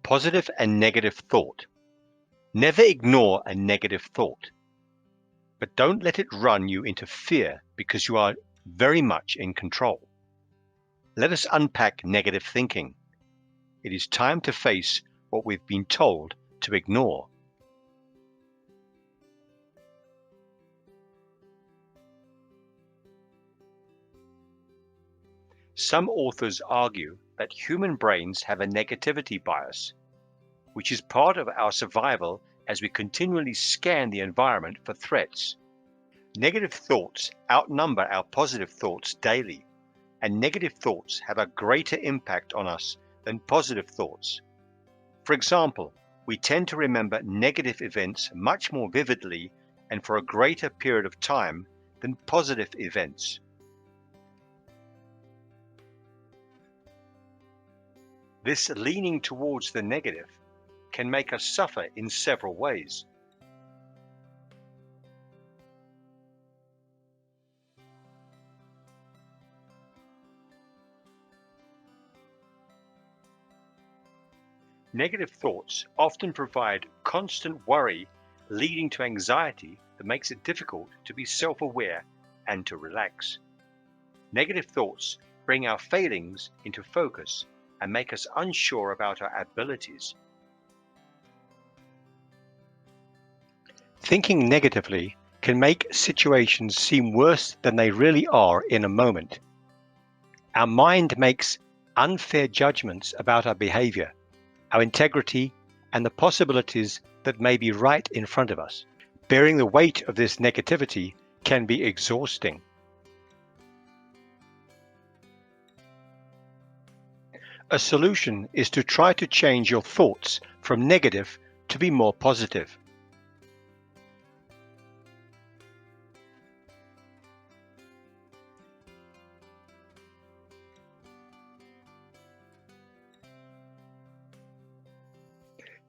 Positive and negative thought. Never ignore a negative thought, but don't let it run you into fear because you are very much in control. Let us unpack negative thinking. It is time to face what we've been told to ignore. Some authors argue that human brains have a negativity bias, which is part of our survival as we continually scan the environment for threats. Negative thoughts outnumber our positive thoughts daily, and negative thoughts have a greater impact on us than positive thoughts. For example, we tend to remember negative events much more vividly and for a greater period of time than positive events. This leaning towards the negative can make us suffer in several ways. Negative thoughts often provide constant worry, leading to anxiety that makes it difficult to be self-aware and to relax. Negative thoughts bring our failings into focus and make us unsure about our abilities. Thinking negatively can make situations seem worse than they really are in a moment. Our mind makes unfair judgments about our behavior, our integrity, and the possibilities that may be right in front of us. Bearing the weight of this negativity can be exhausting. A solution is to try to change your thoughts from negative to be more positive.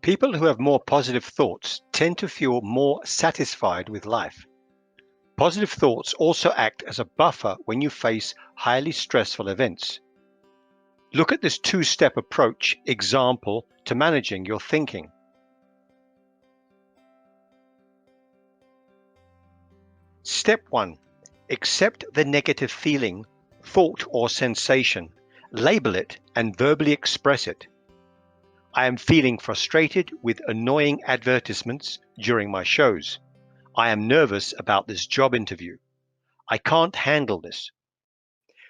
People who have more positive thoughts tend to feel more satisfied with life. Positive thoughts also act as a buffer when you face highly stressful events. Look at this two-step approach example to managing your thinking. Step 1. Accept the negative feeling, thought, or sensation. Label it and verbally express it. I am feeling frustrated with annoying advertisements during my shows. I am nervous about this job interview. I can't handle this.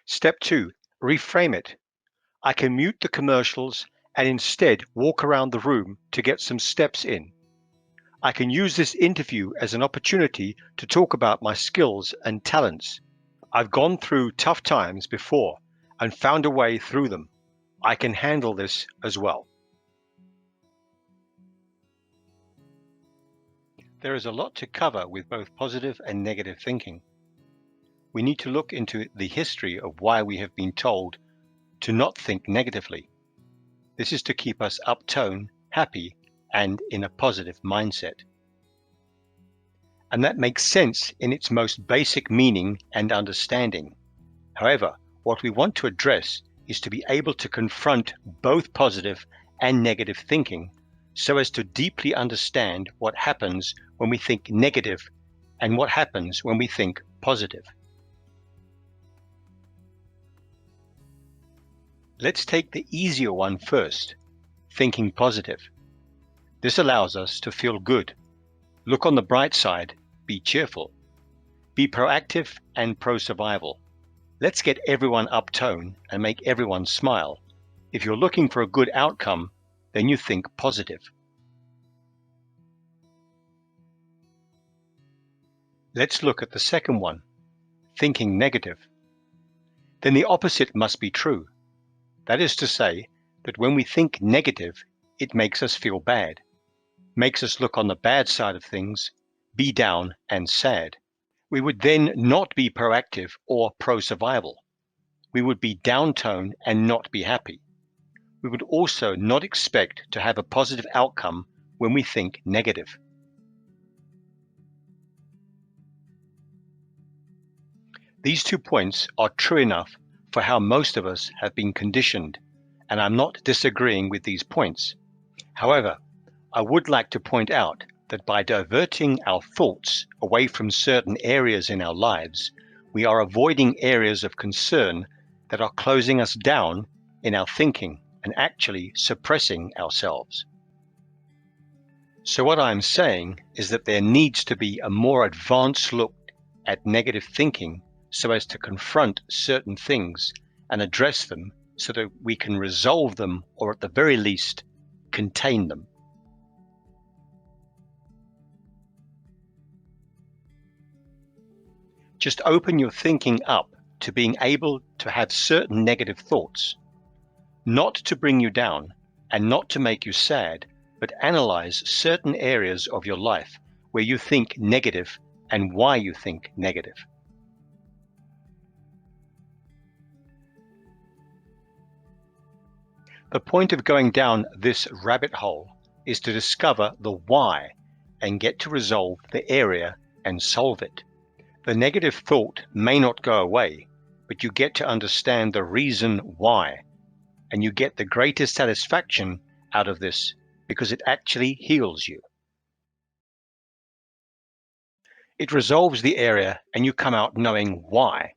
Step 2. Reframe it. I can mute the commercials and instead walk around the room to get some steps in. I can use this interview as an opportunity to talk about my skills and talents. I've gone through tough times before and found a way through them. I can handle this as well. There is a lot to cover with both positive and negative thinking. We need to look into the history of why we have been told to not think negatively. This is to keep us uptone, happy, and in a positive mindset. And that makes sense in its most basic meaning and understanding. However, what we want to address is to be able to confront both positive and negative thinking so as to deeply understand what happens when we think negative and what happens when we think positive. Let's take the easier one first, thinking positive. This allows us to feel good, look on the bright side, be cheerful, be proactive and pro-survival. Let's get everyone uptone and make everyone smile. If you're looking for a good outcome, then you think positive. Let's look at the second one, thinking negative. Then the opposite must be true. That is to say that when we think negative, it makes us feel bad, makes us look on the bad side of things, be down and sad. We would then not be proactive or pro-survival. We would be downtone and not be happy. We would also not expect to have a positive outcome when we think negative. These 2 points are true enough for how most of us have been conditioned, and I'm not disagreeing with these points. However, I would like to point out that by diverting our thoughts away from certain areas in our lives, we are avoiding areas of concern that are closing us down in our thinking and actually suppressing ourselves. So what I'm saying is that there needs to be a more advanced look at negative thinking so as to confront certain things and address them so that we can resolve them, or at the very least, contain them. Just open your thinking up to being able to have certain negative thoughts, not to bring you down and not to make you sad, but analyze certain areas of your life where you think negative and why you think negative. The point of going down this rabbit hole is to discover the why and get to resolve the area and solve it. The negative thought may not go away, but you get to understand the reason why, and you get the greatest satisfaction out of this because it actually heals you. It resolves the area and you come out knowing why,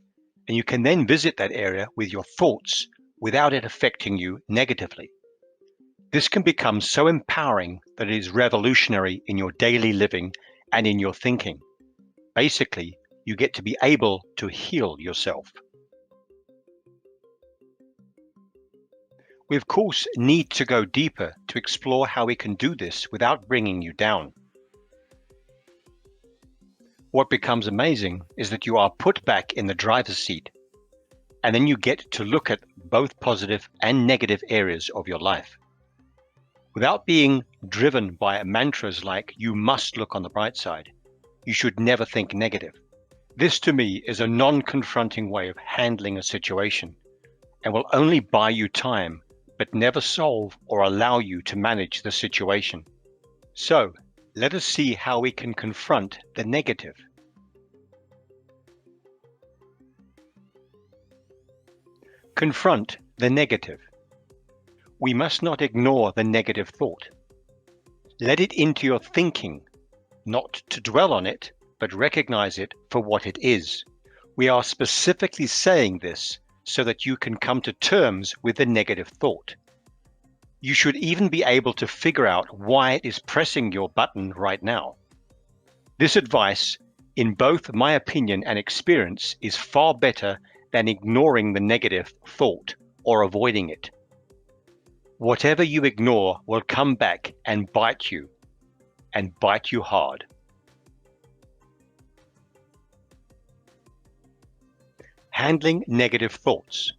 and you can then visit that area with your thoughts without it affecting you negatively. This can become so empowering that it is revolutionary in your daily living and in your thinking. Basically, you get to be able to heal yourself. We of course need to go deeper to explore how we can do this without bringing you down. What becomes amazing is that you are put back in the driver's seat, and then you get to look at both positive and negative areas of your life. Without being driven by mantras like "you must look on the bright side," "you should never think negative." This to me is a non-confronting way of handling a situation and will only buy you time, but never solve or allow you to manage the situation. So, let us see how we can confront the negative. Confront the negative. We must not ignore the negative thought. Let it into your thinking, not to dwell on it, but recognize it for what it is. We are specifically saying this so that you can come to terms with the negative thought. You should even be able to figure out why it is pressing your button right now. This advice, in both my opinion and experience, is far better than ignoring the negative thought or avoiding it. Whatever you ignore will come back and bite you hard. Handling negative thoughts.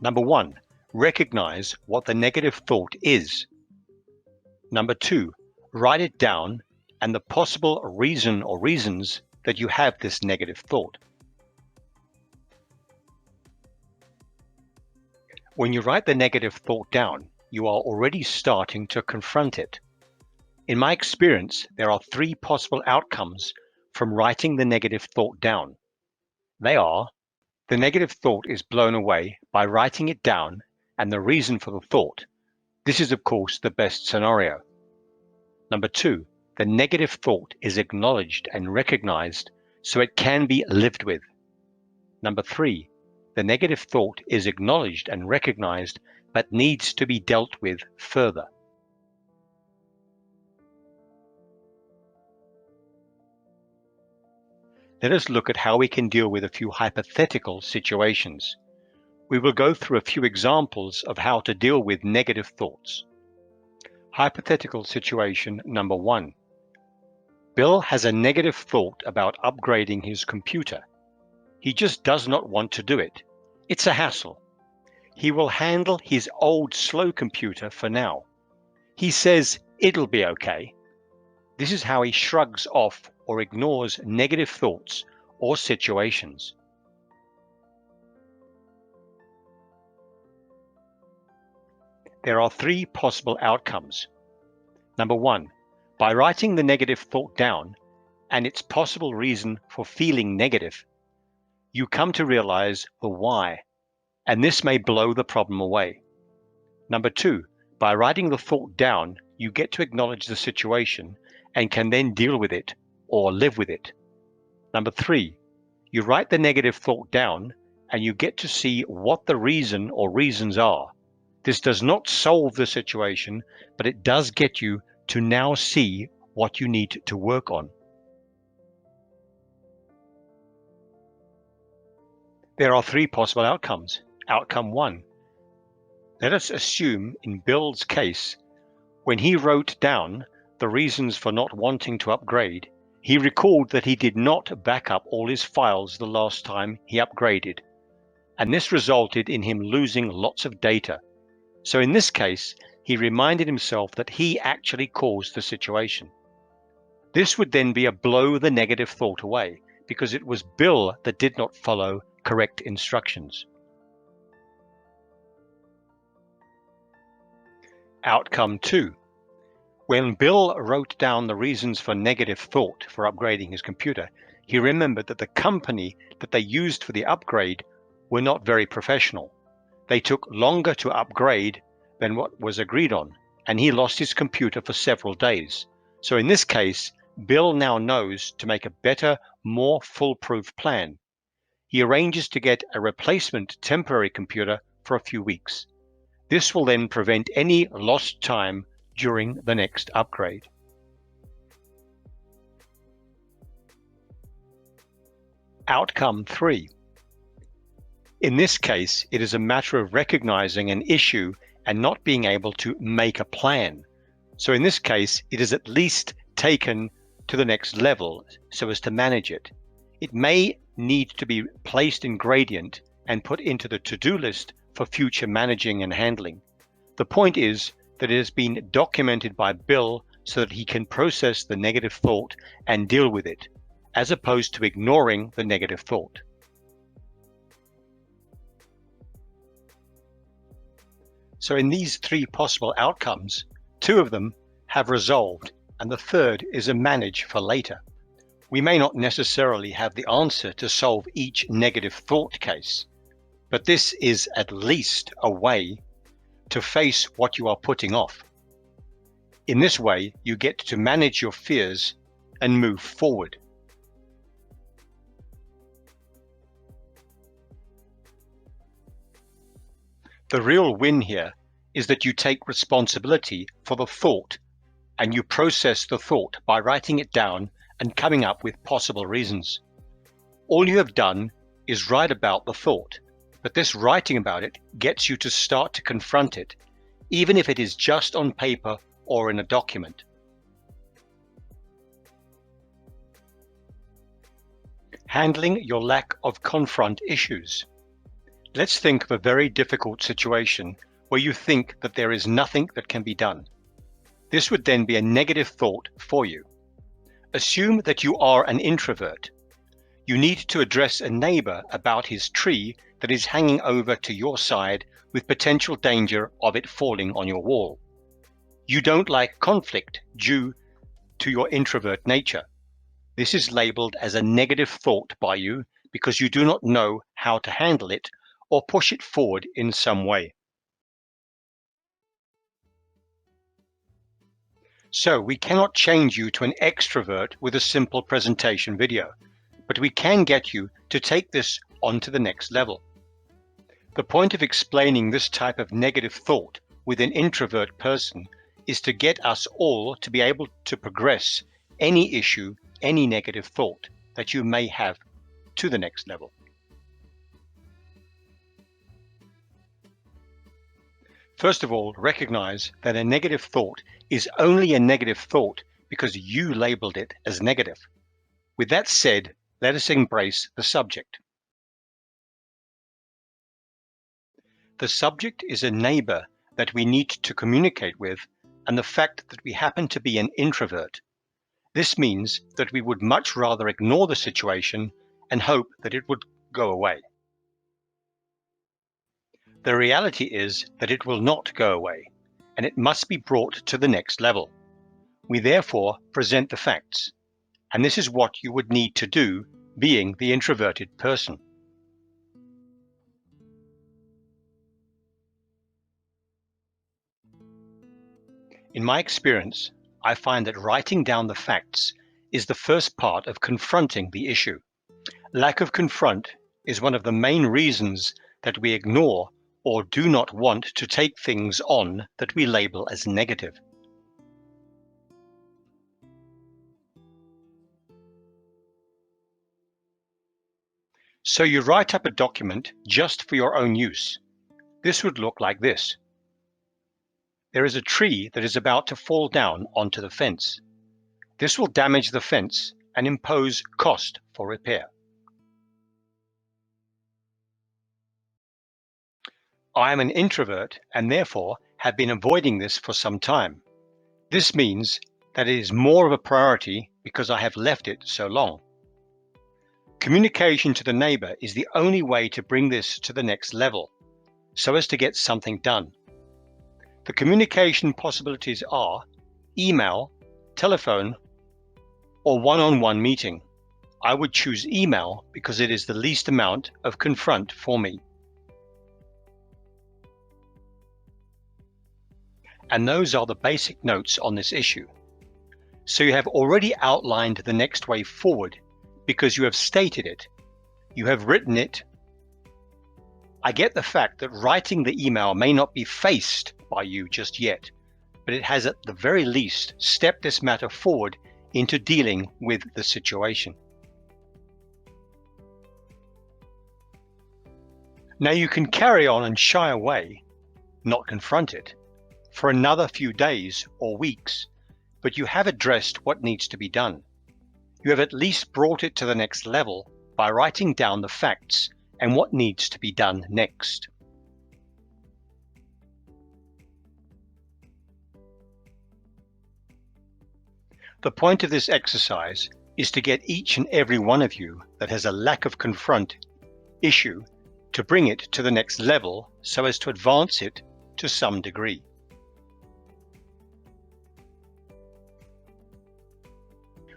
Number 1, recognize what the negative thought is. Number 2, write it down and the possible reason or reasons that you have this negative thought. When you write the negative thought down, you are already starting to confront it. In my experience, there are 3 possible outcomes from writing the negative thought down. They are: the negative thought is blown away by writing it down and the reason for the thought. This is, of course, the best scenario. Number 2, the negative thought is acknowledged and recognized so it can be lived with. Number 3, the negative thought is acknowledged and recognized but needs to be dealt with further. Let us look at how we can deal with a few hypothetical situations. We will go through a few examples of how to deal with negative thoughts. Hypothetical situation number 1. Bill has a negative thought about upgrading his computer. He just does not want to do it. It's a hassle. He will handle his old slow computer for now. He says it'll be okay. This is how he shrugs off or ignores negative thoughts or situations. There are 3 possible outcomes. Number 1, by writing the negative thought down and its possible reason for feeling negative, you come to realize the why, and this may blow the problem away. Number 2, by writing the thought down, you get to acknowledge the situation and can then deal with it or live with it. Number 3, you write the negative thought down and you get to see what the reason or reasons are. This does not solve the situation, but it does get you to now see what you need to work on. There are 3 possible outcomes. Outcome 1. Let us assume in Bill's case, when he wrote down the reasons for not wanting to upgrade, he recalled that he did not back up all his files the last time he upgraded, and this resulted in him losing lots of data. So in this case, he reminded himself that he actually caused the situation. This would then be a blow the negative thought away, because it was Bill that did not follow correct instructions. Outcome 2. When Bill wrote down the reasons for negative thought for upgrading his computer, he remembered that the company that they used for the upgrade were not very professional. They took longer to upgrade than what was agreed on, and he lost his computer for several days. So in this case, Bill now knows to make a better, more foolproof plan. He arranges to get a replacement temporary computer for a few weeks. This will then prevent any lost time during the next upgrade. Outcome 3. In this case, it is a matter of recognizing an issue and not being able to make a plan. So in this case, it is at least taken to the next level so as to manage it. It may need to be placed in gradient and put into the to-do list for future managing and handling. The point is that it has been documented by Bill so that he can process the negative thought and deal with it, as opposed to ignoring the negative thought. So in these 3 possible outcomes, 2 of them have resolved, and the third is a manage for later. We may not necessarily have the answer to solve each negative thought case, but this is at least a way to face what you are putting off. In this way, you get to manage your fears and move forward. The real win here is that you take responsibility for the thought and you process the thought by writing it down and coming up with possible reasons. All you have done is write about the thought, but this writing about it gets you to start to confront it, even if it is just on paper or in a document. Handling your lack of confront issues. Let's think of a very difficult situation where you think that there is nothing that can be done. This would then be a negative thought for you. Assume that you are an introvert. You need to address a neighbor about his tree that is hanging over to your side with potential danger of it falling on your wall. You don't like conflict due to your introvert nature. This is labeled as a negative thought by you because you do not know how to handle it or push it forward in some way. So we cannot change you to an extrovert with a simple presentation video, but we can get you to take this on to the next level. The point of explaining this type of negative thought with an introvert person is to get us all to be able to progress any issue, any negative thought that you may have to the next level. First of all, recognize that a negative thought is only a negative thought because you labeled it as negative. With that said, let us embrace the subject. The subject is a neighbor that we need to communicate with, and the fact that we happen to be an introvert. This means that we would much rather ignore the situation and hope that it would go away. The reality is that it will not go away, and it must be brought to the next level. We therefore present the facts, and this is what you would need to do, being the introverted person. In my experience, I find that writing down the facts is the first part of confronting the issue. Lack of confront is one of the main reasons that we ignore or do not want to take things on that we label as negative. So you write up a document just for your own use. This would look like this. There is a tree that is about to fall down onto the fence. This will damage the fence and impose cost for repair. I am an introvert and therefore have been avoiding this for some time. This means that it is more of a priority because I have left it so long. Communication to the neighbor is the only way to bring this to the next level, so as to get something done. The communication possibilities are email, telephone, or one-on-one meeting. I would choose email because it is the least amount of confront for me. And those are the basic notes on this issue. So you have already outlined the next way forward because you have stated it. You have written it. I get the fact that writing the email may not be faced by you just yet, but it has at the very least stepped this matter forward into dealing with the situation. Now you can carry on and shy away, not confront it, for another few days or weeks, but you have addressed what needs to be done. You have at least brought it to the next level by writing down the facts and what needs to be done next. The point of this exercise is to get each and every one of you that has a lack of confront issue to bring it to the next level so as to advance it to some degree.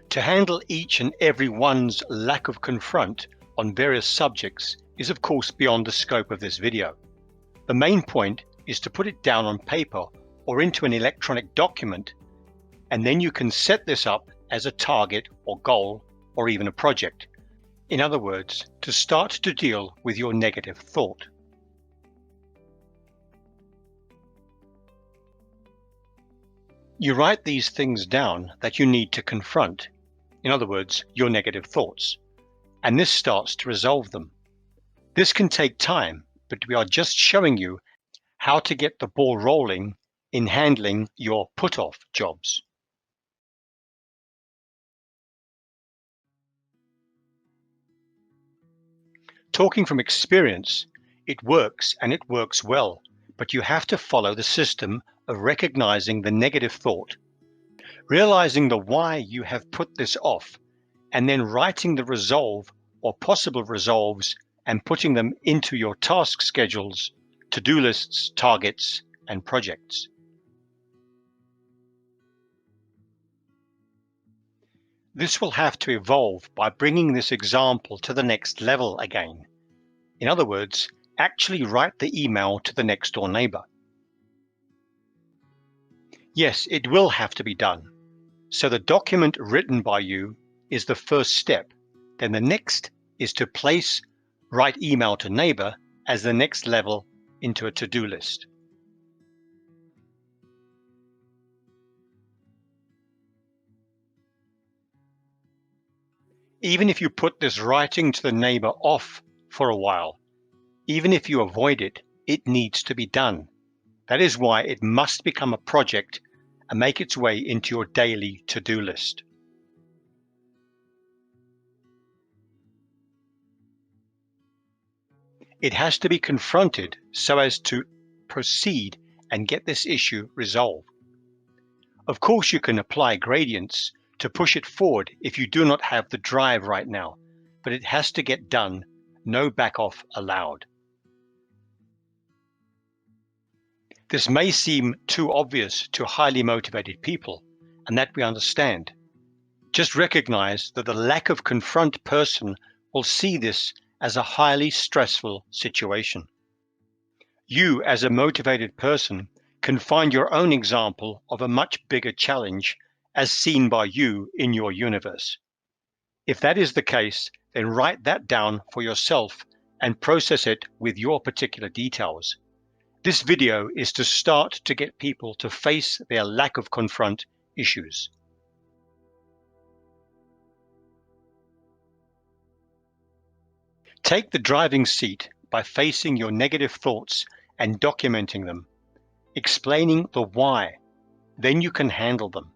To handle each and every one's lack of confront on various subjects is of course beyond the scope of this video. The main point is to put it down on paper or into an electronic document, and then you can set this up as a target or goal or even a project. In other words, to start to deal with your negative thought. You write these things down that you need to confront. In other words, your negative thoughts, and this starts to resolve them. This can take time, but we are just showing you how to get the ball rolling in handling your put-off jobs. Talking from experience, it works and it works well, but you have to follow the system of recognizing the negative thought, realizing the why you have put this off, and then writing the resolve or possible resolves and putting them into your task schedules, to-do lists, targets, and projects. This will have to evolve by bringing this example to the next level again. In other words, actually write the email to the next door neighbor. Yes, it will have to be done. So the document written by you is the first step. Then the next is to place write email to neighbor as the next level into a to-do list. Even if you put this writing to the neighbor off for a while, even if you avoid it, it needs to be done. That is why it must become a project and make its way into your daily to-do list. It has to be confronted so as to proceed and get this issue resolved. Of course, you can apply gradients to push it forward if you do not have the drive right now, but it has to get done, no back off allowed. This may seem too obvious to highly motivated people, and that we understand. Just recognize that the lack of confront person will see this as a highly stressful situation. You, as a motivated person, can find your own example of a much bigger challenge as seen by you in your universe. If that is the case, then write that down for yourself and process it with your particular details. This video is to start to get people to face their lack of confront issues. Take the driving seat by facing your negative thoughts and documenting them, explaining the why. Then you can handle them.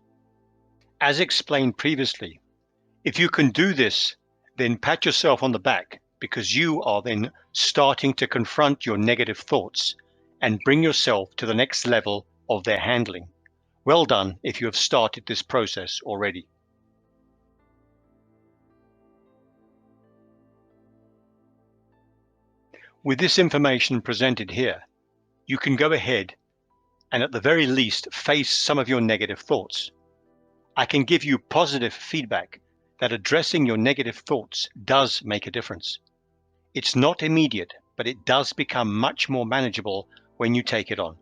As explained previously, if you can do this, then pat yourself on the back because you are then starting to confront your negative thoughts and bring yourself to the next level of their handling. Well done if you have started this process already. With this information presented here, you can go ahead and at the very least face some of your negative thoughts. I can give you positive feedback that addressing your negative thoughts does make a difference. It's not immediate, but it does become much more manageable when you take it on.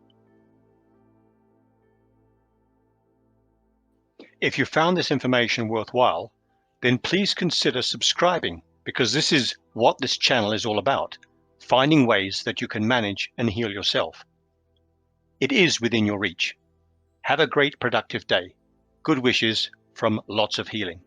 If you found this information worthwhile, then please consider subscribing because this is what this channel is all about, finding ways that you can manage and heal yourself. It is within your reach. Have a great productive day. Good wishes from Lots of Healing.